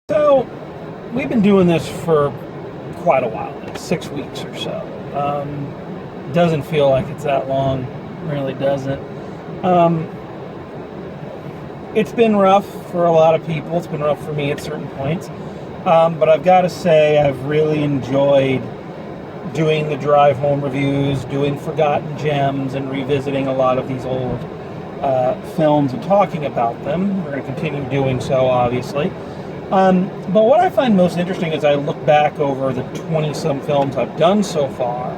So, we've been doing this for quite a while, 6 weeks or so. Doesn't feel like it's that long, really doesn't. It's been rough for a lot of people. It's been rough for me at certain points. But I've got to say, I've really enjoyed doing the drive home reviews, doing Forgotten Gems, and revisiting a lot of these old films and talking about them. We're going to continue doing so, obviously. But what I find most interesting as I look back over the 20-some films I've done so far,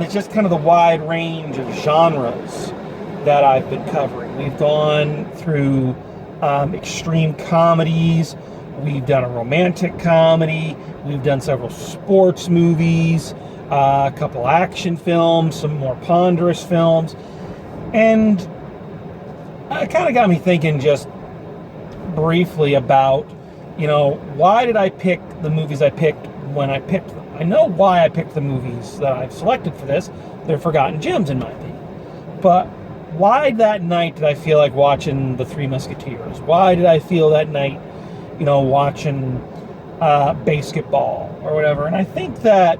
it's just kind of the wide range of genres that I've been covering. We've gone through extreme comedies, we've done a romantic comedy, we've done several sports movies, a couple action films, some more ponderous films, and it kind of got me thinking just briefly about, why did I pick the movies I picked when I picked them? I know why I picked the movies that I've selected for this. They're Forgotten Gems, in my opinion. But why that night did I feel like watching The Three Musketeers? Why did I feel that night, watching basketball or whatever? And I think that,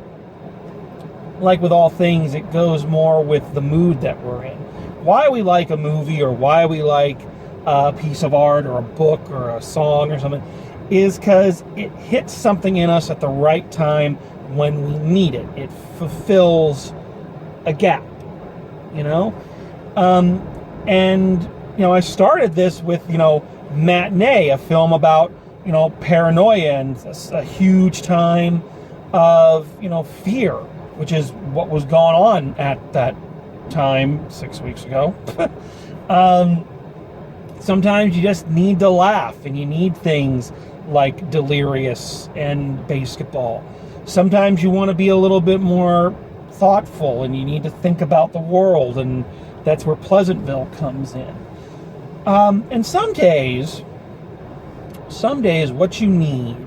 like with all things, it goes more with the mood that we're in. Why we like a movie or why we like a piece of art or a book or a song or something is because it hits something in us at the right time when we need it. It fulfills a gap, I started this with, Matinee, a film about, paranoia and a huge time of, fear, which is what was going on at that time 6 weeks ago. Sometimes you just need to laugh and you need things like Delirious and Basketball. Sometimes you want to be a little bit more thoughtful and you need to think about the world, and that's where Pleasantville comes in. And some days what you need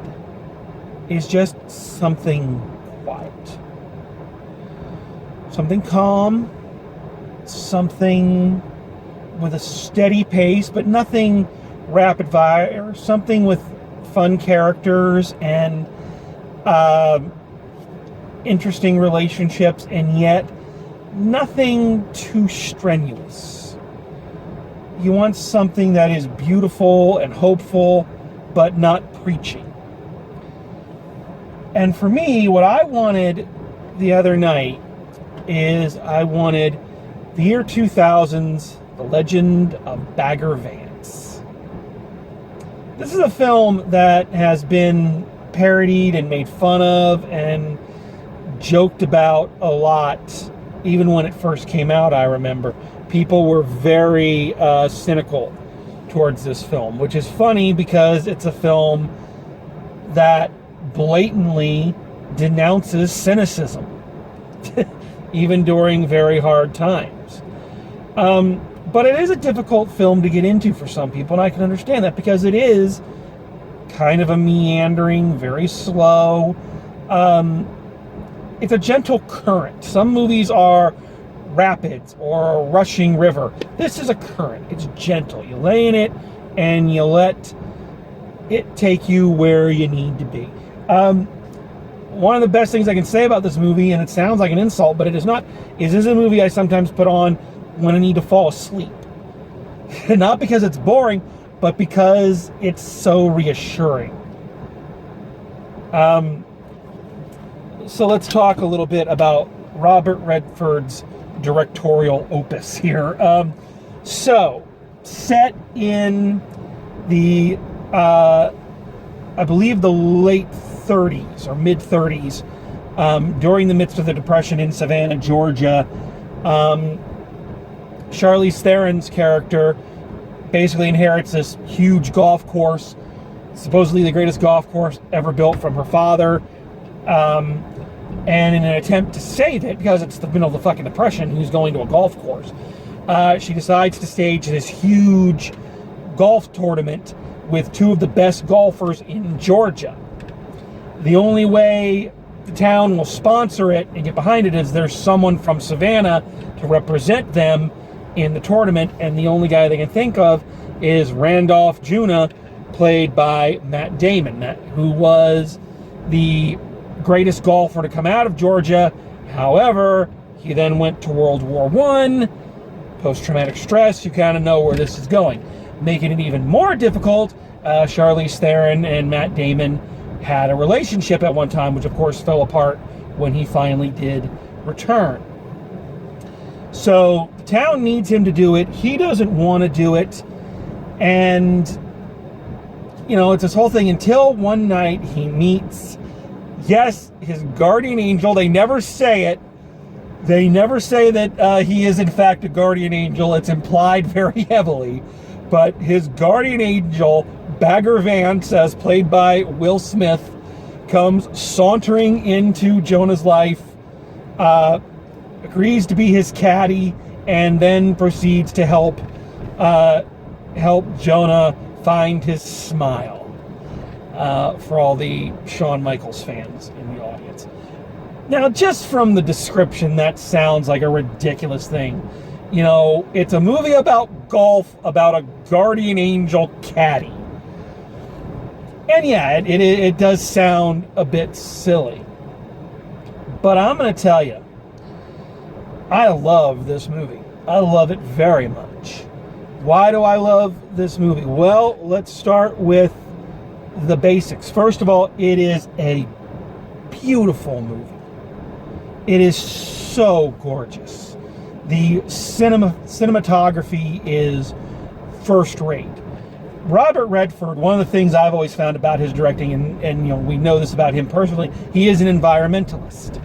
is just something quiet. Something calm, something with a steady pace, but nothing rapid fire, something with fun characters and interesting relationships, and yet nothing too strenuous. You want something that is beautiful and hopeful, but not preachy. And for me, what I wanted the other night is I wanted the year 2000's The Legend of Bagger Vance. This is a film that has been parodied and made fun of and joked about a lot. Even when it first came out, I remember people were very cynical towards this film, which is funny because it's a film that blatantly denounces cynicism, even during very hard times. But it is a difficult film to get into for some people, and I can understand that because it is kind of a meandering, very slow. It's a gentle current. Some movies are rapids or a rushing river. This is a current. It's gentle. You lay in it and you let it take you where you need to be. One of the best things I can say about this movie, and it sounds like an insult, but it is not, is this is a movie I sometimes put on when I need to fall asleep. Not because it's boring, but because it's so reassuring. So let's talk a little bit about Robert Redford's directorial opus here. So, set in the, I believe the late 30s or mid 30s, during the midst of the Depression in Savannah, Georgia, Charlize Theron's character basically inherits this huge golf course, supposedly the greatest golf course ever built, from her father. And in an attempt to save it, because it's the middle of the fucking Depression, who's going to a golf course, she decides to stage this huge golf tournament with two of the best golfers in Georgia. The only way the town will sponsor it and get behind it is there's someone from Savannah to represent them in the tournament, and the only guy they can think of is Randolph Juna, played by Matt Damon, who was the greatest golfer to come out of Georgia. However, he then went to World War I, post-traumatic stress. You kind of know where this is going. Making it even more difficult, Charlize Theron and Matt Damon had a relationship at one time, which of course fell apart when he finally did return. So the town needs him to do it. He doesn't want to do it. And, you know, it's this whole thing until one night he meets, yes, his guardian angel. They never say it. They never say that he is in fact a guardian angel. It's implied very heavily. But his guardian angel, Bagger Vance, as played by Will Smith, comes sauntering into Jonah's life, agrees to be his caddy, and then proceeds to help Jonah find his smile. For all the Shawn Michaels fans in the audience. Now, just from the description, that sounds like a ridiculous thing. You know, it's a movie about golf, about a guardian angel caddy. And yeah, it does sound a bit silly. But I'm going to tell you, I love this movie. I love it very much. Why do I love this movie? Well, let's start with the basics. First of all, it is a beautiful movie. It is so gorgeous. The cinematography is first rate. Robert Redford, one of the things I've always found about his directing, and you know, we know this about him personally, he is an environmentalist.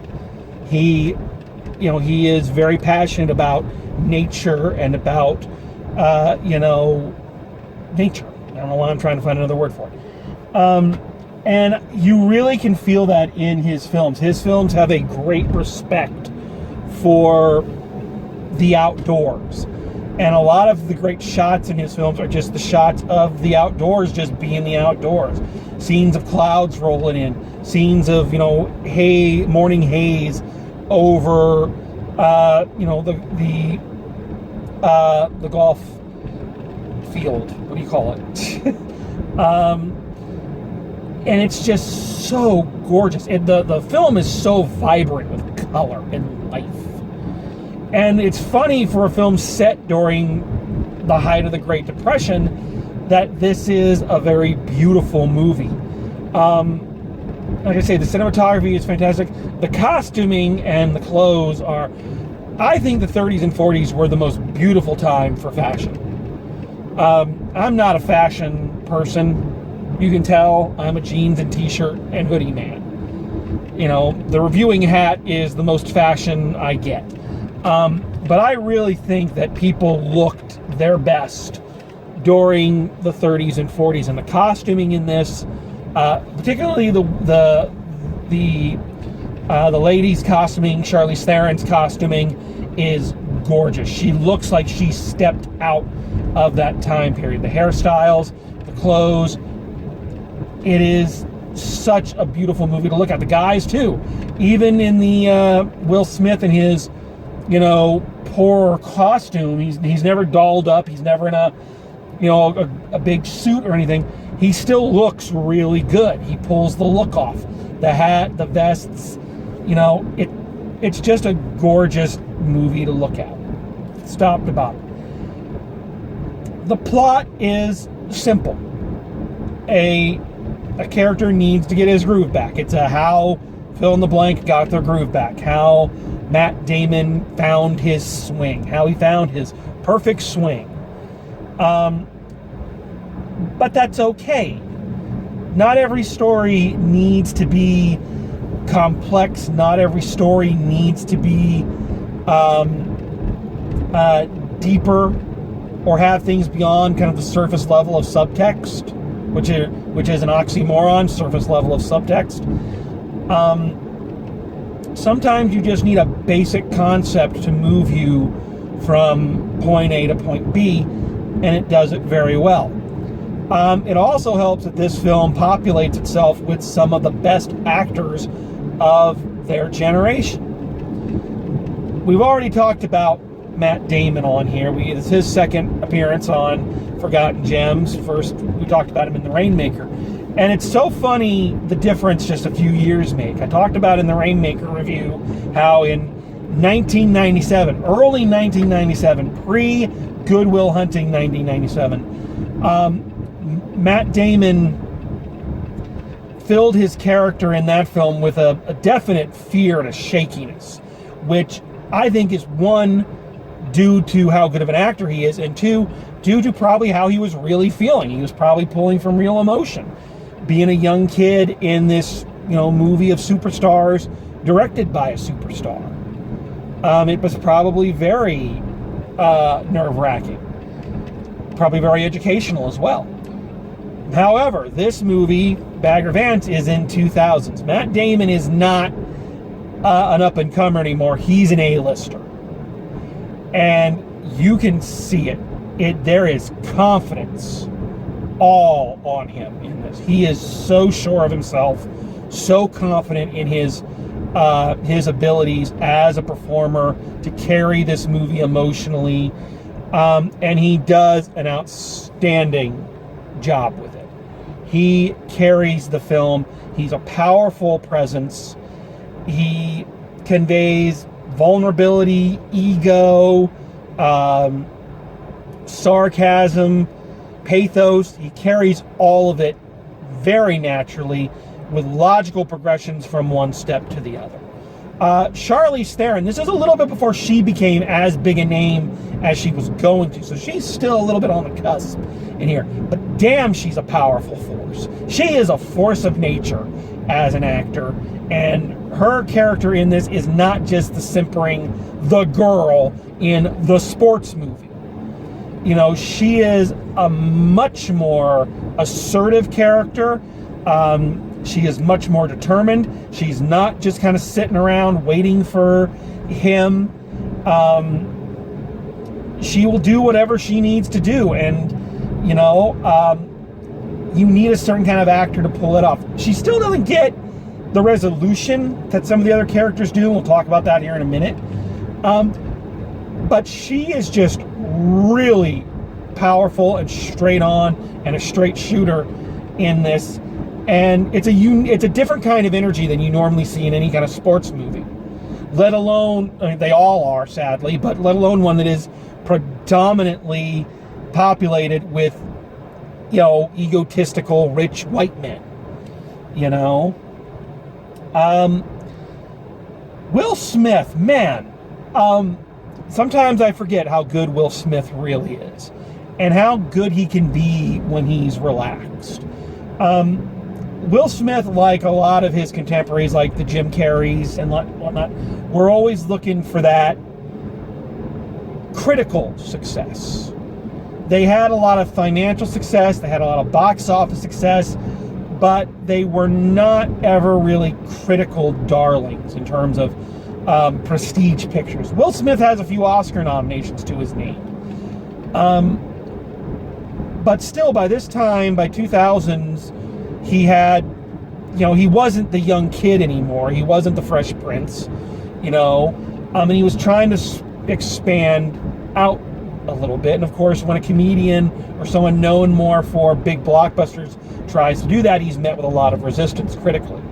He is very passionate about nature and about nature. I don't know why I'm trying to find another word for it. And you really can feel that in his films. His films have a great respect for the outdoors. And a lot of the great shots in his films are just the shots of the outdoors, just being the outdoors. Scenes of clouds rolling in, scenes of, morning haze over, the golf field. What do you call it? And it's just so gorgeous. The film is so vibrant with color and life. And it's funny for a film set during the height of the Great Depression that this is a very beautiful movie. Like I say, the cinematography is fantastic. The costuming and the clothes are... I think the 30s and 40s were the most beautiful time for fashion. I'm not a fashion person. You can tell I'm a jeans and t-shirt and hoodie man. You know, the reviewing hat is the most fashion I get. But I really think that people looked their best during the 30s and 40s, and the costuming in this, particularly the ladies' costuming, Charlize Theron's costuming, is gorgeous. She looks like she stepped out of that time period. The hairstyles, the clothes. It is such a beautiful movie to look at. The guys too, even in the Will Smith and his, poor costume. He's never dolled up. He's never in a big suit or anything. He still looks really good. He pulls the look off. The hat, the vests. It's just a gorgeous movie to look at. Top to bottom. The plot is simple. A character needs to get his groove back. It's how fill in the blank got their groove back. How Matt Damon found his swing. How he found his perfect swing. But that's okay. Not every story needs to be complex. Not every story needs to be deeper or have things beyond kind of the surface level of subtext, which is an oxymoron, surface level of subtext. Sometimes you just need a basic concept to move you from point A to point B, and it does it very well. It also helps that this film populates itself with some of the best actors of their generation. We've already talked about Matt Damon on here. It's his second appearance on forgotten gems. First, we talked about him in The Rainmaker. And it's so funny the difference just a few years make. I talked about in the Rainmaker review how in 1997, early 1997, pre-Good Will Hunting 1997, Matt Damon filled his character in that film with a definite fear and a shakiness, which I think is, one, due to how good of an actor he is, and two, due to probably how he was really feeling. He was probably pulling from real emotion. Being a young kid in this, movie of superstars, directed by a superstar. It was probably very nerve-wracking. Probably very educational as well. However, this movie, Bagger Vance, is in 2000s. Matt Damon is not an up-and-comer anymore. He's an A-lister. And you can see it. There is confidence all on him in this. He is so sure of himself, so confident in his abilities as a performer to carry this movie emotionally. And he does an outstanding job with it. He carries the film. He's a powerful presence. He conveys vulnerability, ego, sarcasm, pathos. He carries all of it very naturally with logical progressions from one step to the other. Charlize Theron, this is a little bit before she became as big a name as she was going to, so she's still a little bit on the cusp in here. But damn, she's a powerful force. She is a force of nature as an actor, and her character in this is not just the simpering, the girl in the sports movie. She is a much more assertive character. She is much more determined. She's not just kind of sitting around waiting for him. She will do whatever she needs to do. And, you need a certain kind of actor to pull it off. She still doesn't get the resolution that some of the other characters do. We'll talk about that here in a minute. But she is just really powerful and straight on and a straight shooter in this. And it's a different kind of energy than you normally see in any kind of sports movie. Let alone, they all are, sadly, but let alone one that is predominantly populated with, egotistical, rich white men. Will Smith, man, sometimes I forget how good Will Smith really is and how good he can be when he's relaxed. Will Smith, like a lot of his contemporaries, like the Jim Carreys and whatnot, we're always looking for that critical success. They had a lot of financial success, they had a lot of box office success, but they were not ever really critical darlings in terms of prestige pictures. Will Smith has a few Oscar nominations to his name. But still, by this time, by 2000s, he had, he wasn't the young kid anymore. He wasn't the Fresh Prince, and he was trying to expand out a little bit. And of course, when a comedian or someone known more for big blockbusters tries to do that, he's met with a lot of resistance critically.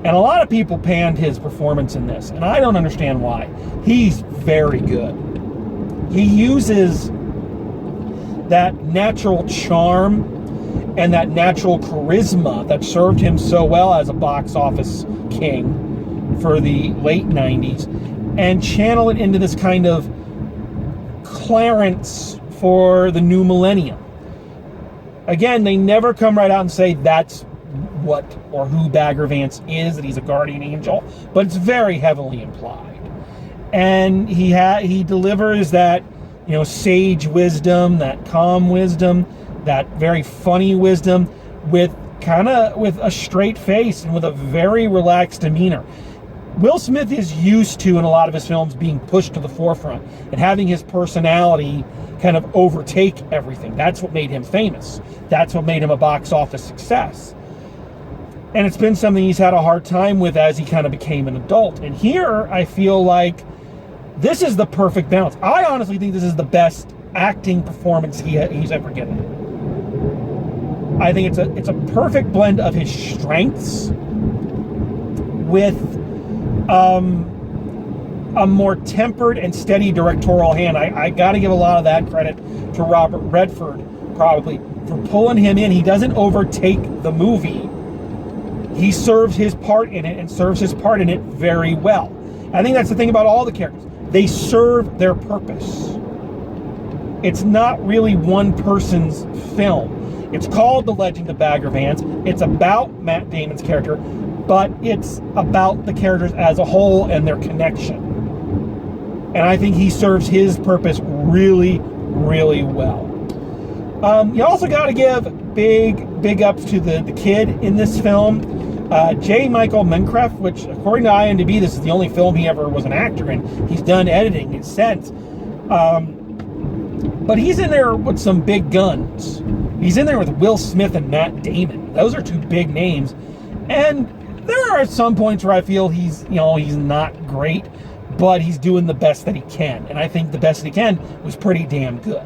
And a lot of people panned his performance in this, and I don't understand why. He's very good. He uses that natural charm and that natural charisma that served him so well as a box office king for the late 90s and channel it into this kind of Clarence for the new millennium. Again, they never come right out and say that's what or who Bagger Vance is, that he's a guardian angel, but it's very heavily implied. And he delivers that, sage wisdom, that calm wisdom, that very funny wisdom with a straight face and with a very relaxed demeanor. Will Smith is used to, in a lot of his films, being pushed to the forefront and having his personality kind of overtake everything. That's what made him famous. That's what made him a box office success. And it's been something he's had a hard time with as he kind of became an adult. And here, I feel like this is the perfect balance. I honestly think this is the best acting performance he's ever given. I think it's a perfect blend of his strengths with a more tempered and steady directorial hand. I got to give a lot of that credit to Robert Redford, probably, for pulling him in. He doesn't overtake the movie. He serves his part in it, and serves his part in it very well. I think that's the thing about all the characters. They serve their purpose. It's not really one person's film. It's called The Legend of Bagger Vance. It's about Matt Damon's character, but it's about the characters as a whole and their connection. And I think he serves his purpose really, really well. You also got to give big ups to the kid in this film, J. Michael Mencraft, which according to IMDb, this is the only film he ever was an actor in. He's done editing since. But he's in there with some big guns. He's in there with Will Smith and Matt Damon. Those are two big names. And there are some points where I feel he's not great, but he's doing the best that he can. And I think the best that he can was pretty damn good.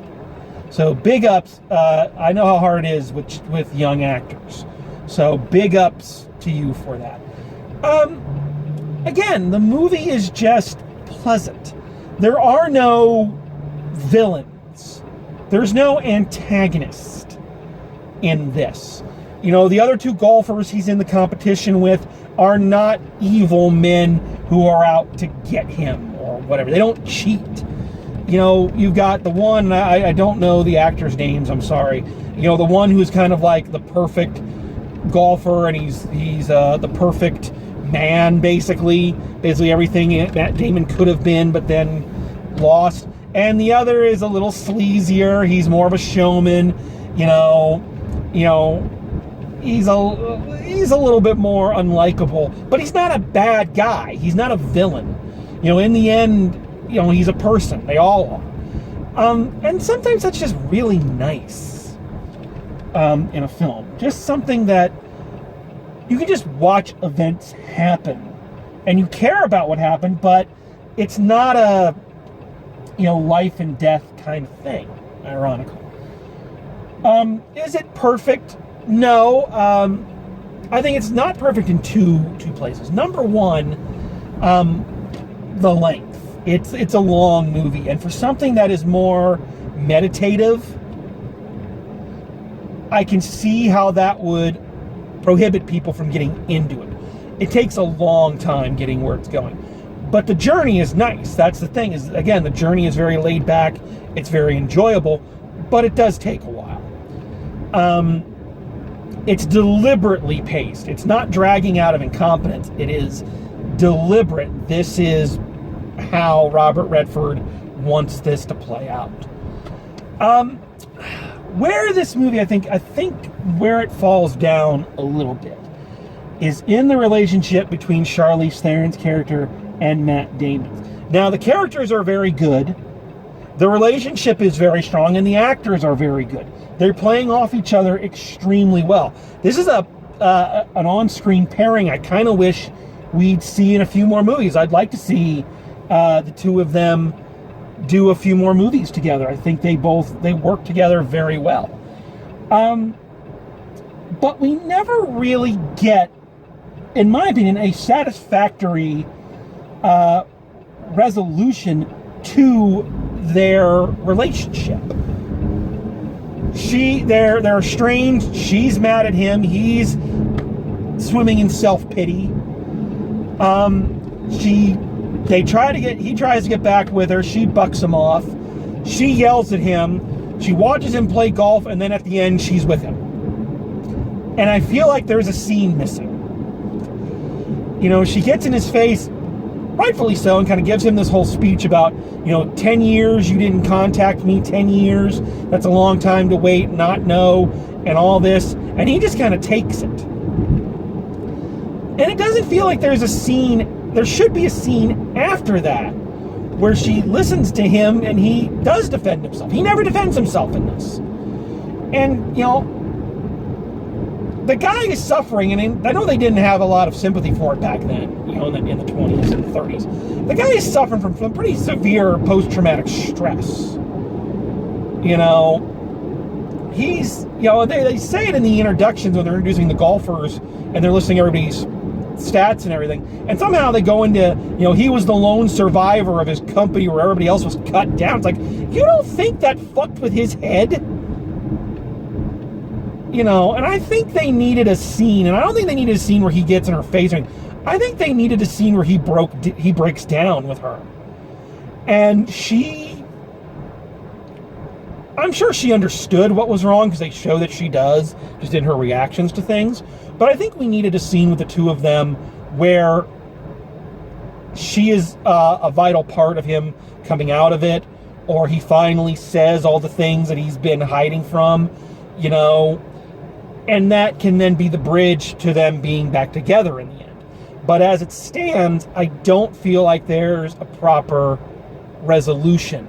So big ups. I know how hard it is with young actors. So big ups to you for that. Again, the movie is just pleasant. There are no villains. There's no antagonist in this. The other two golfers he's in the competition with are not evil men who are out to get him or whatever. They don't cheat. You've got the one, I don't know the actors' names, I'm sorry. The one who's kind of like the perfect golfer, and he's the perfect man, basically everything Matt Damon could have been, but then lost. And the other is a little sleazier. He's more of a showman. He's a little bit more unlikable, but he's not a bad guy. He's not a villain. In the end, he's a person. They all are. And sometimes that's just really nice in a film. Just something that you can just watch events happen, and you care about what happened, but it's not a life and death kind of thing. Ironically. Is it perfect? No. I think it's not perfect in two places. Number one, the length. It's a long movie, and for something that is more meditative, I can see how that would prohibit people from getting into it. It takes a long time getting where it's going. But the journey is nice. That's the thing, is again, the journey is very laid back. It's very enjoyable, but it does take a while. It's deliberately paced. It's not dragging out of incompetence. It is deliberate. This is how Robert Redford wants this to play out. Where this movie, I think where it falls down a little bit is in the relationship between Charlize Theron's character and Matt Damon's. Now, the characters are very good. The relationship is very strong, and the actors are very good. They're playing off each other extremely well. This is an on-screen pairing I kind of wish we'd see in a few more movies. I'd like to see the two of them do a few more movies together. I think they work together very well. But we never really get, in my opinion, a satisfactory resolution to their relationship. They're estranged. She's mad at him. He's swimming in self-pity. He tries to get back with her. She bucks him off. She yells at him. She watches him play golf, and then at the end, she's with him. And I feel like there's a scene missing. She gets in his face, rightfully so, and kind of gives him this whole speech about, 10 years, you didn't contact me, 10 years, that's a long time to wait, not know, and all this. And he just kind of takes it. And it doesn't feel like there's a scene. There should be a scene after that where she listens to him and he does defend himself. He never defends himself in this. And, the guy is suffering, and I know they didn't have a lot of sympathy for it back then, in the 20s and the 30s. The guy is suffering from pretty severe post-traumatic stress. You know, he's, you know, they say it in the introductions when they're introducing the golfers and they're listing everybody's stats and everything, and somehow they go into, you know, he was the lone survivor of his company where everybody else was cut down. It's like, you don't think that fucked with his head? You know, and I think they needed a scene, and I don't think they needed a scene where he gets in her face. I think they needed a scene where he breaks down with her. And I'm sure she understood what was wrong, because they show that she does, just in her reactions to things. But I think we needed a scene with the two of them where she is a vital part of him coming out of it, or he finally says all the things that he's been hiding from, you know, and that can then be the bridge to them being back together in the end. But as it stands, I don't feel like there's a proper resolution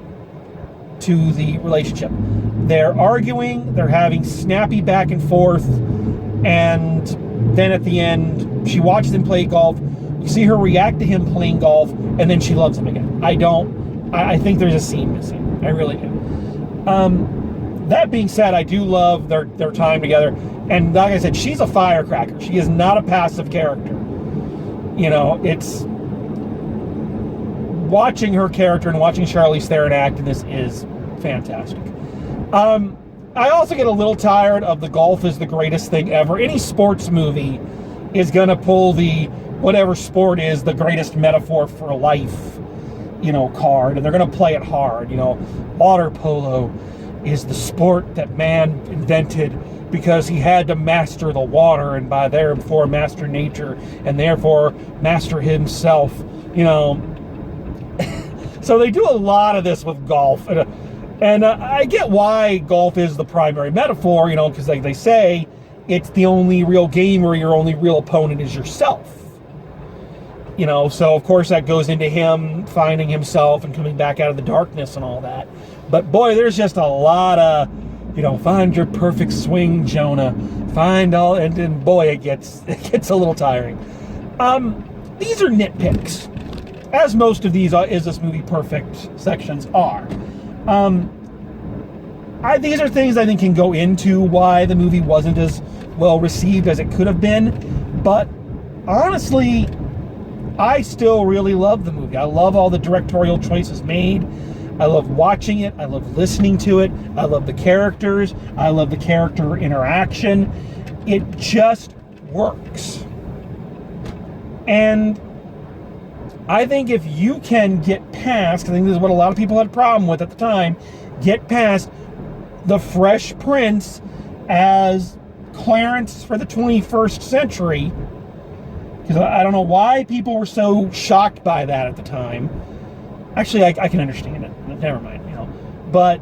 to the relationship. They're arguing, they're having snappy back and forth, and then at the end, she watches him play golf. You see her react to him playing golf, and then she loves him again. I think there's a scene missing. I really do. That being said, I do love their time together. And like I said, she's a firecracker. She is not a passive character. You know, it's watching her character and watching Charlize Theron act in this is fantastic. I also get a little tired of the golf is the greatest thing ever. Any sports movie is going to pull the whatever sport is the greatest metaphor for life, you know, card, and they're going to play it hard. You know, water polo is the sport that man invented because he had to master the water, and by therefore master nature, and therefore master himself, you know. So they do a lot of this with golf. And I get why golf is the primary metaphor, you know, because like they say, it's the only real game where your only real opponent is yourself. You know, so of course that goes into him finding himself and coming back out of the darkness and all that. But boy, there's just a lot of, you know, find your perfect swing, Jonah. Find all, and boy, it gets a little tiring. These are nitpicks, as most of these Is This Movie Perfect sections are. These are things I think can go into why the movie wasn't as well received as it could have been, but honestly, I still really love the movie. I love all the directorial choices made. I love watching it. I love listening to it. I love the characters. I love the character interaction. It just works. And I think if you can get past, I think this is what a lot of people had a problem with at the time, get past the Fresh Prince as Clarence for the 21st century, because I don't know why people were so shocked by that at the time. Actually, I can understand it. Never mind, you know. But,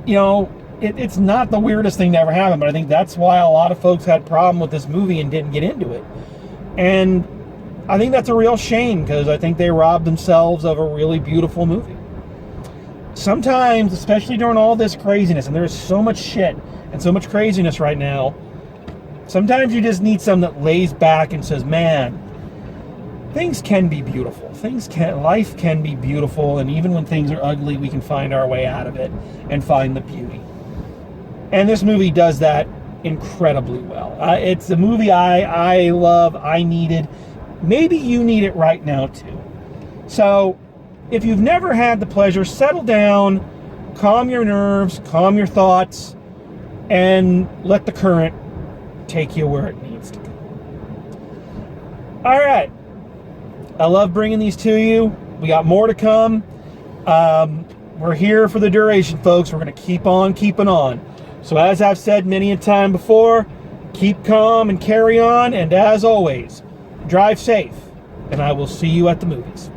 you know, it's not the weirdest thing to ever happen, but I think that's why a lot of folks had a problem with this movie and didn't get into it. And I think that's a real shame, because I think they robbed themselves of a really beautiful movie. Sometimes, especially during all this craziness, and there's so much shit and so much craziness right now, sometimes you just need something that lays back and says, man, things can be beautiful. Life can be beautiful, and even when things are ugly, we can find our way out of it and find the beauty. And this movie does that incredibly well. It's a movie I love, I needed. Maybe you need it right now too. So, if you've never had the pleasure, settle down, calm your nerves, calm your thoughts, and let the current take you where it needs to go. All right. I love bringing these to you. We got more to come. We're here for the duration, folks. We're going to keep on keeping on. So as I've said many a time before, keep calm and carry on. And as always, drive safe. And I will see you at the movies.